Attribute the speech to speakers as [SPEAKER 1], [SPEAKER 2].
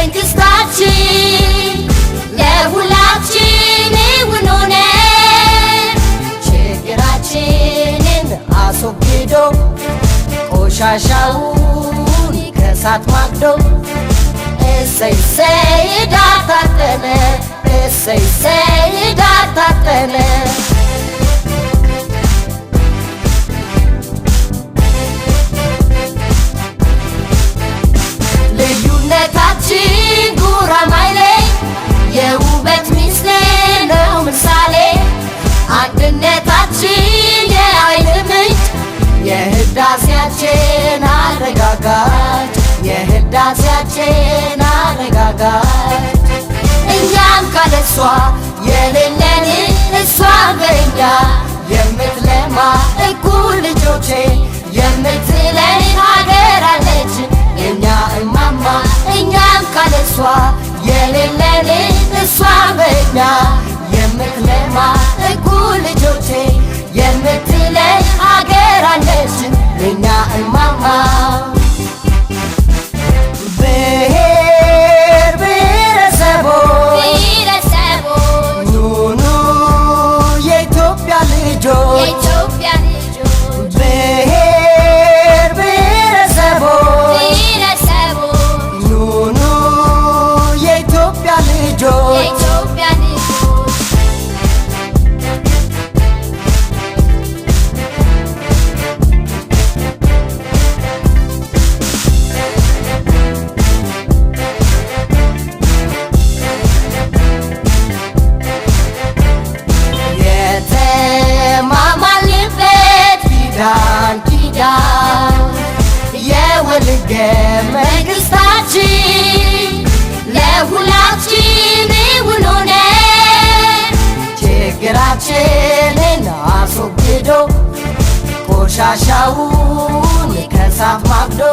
[SPEAKER 1] መንግስታችን ለሁላችን ውኖነ ችግራችንን አስወግዶ ቆሻሻውን ከሳት ማግዶ እሰይ እሰይ ዳር ታጠነ እሰይ እሰይ ዳር ታጠነ ልዩነታችን ጉራማይሌ የውበት ሚስጥር ነው ምሳሌ አንድነታችን የኃይል ምንጭ የህዳሴያችን አረጋጋጭ የህዳሴያችን አረጋጋጭ እኛም ካለሷ የሌለን እሷ በእኛ የምትለማ እኩል ልጆቼ የምትለን ሀገር አለች የኛ እማማ እኛም ካለሷ የሌለን እሷ በእኛ የምትለማ እኩል ልጆቼ የምትለን ሀገር አለች የኛ እማማ ብሔር ብሔረሰቦች ኑ ኑ የኢትዮጵያ ልጆች የወልደ መንግስታችን ለሁላችን ውሎነ ችግራችንን አስወግዶ ቆሻሻውን ከሳት ማግዶ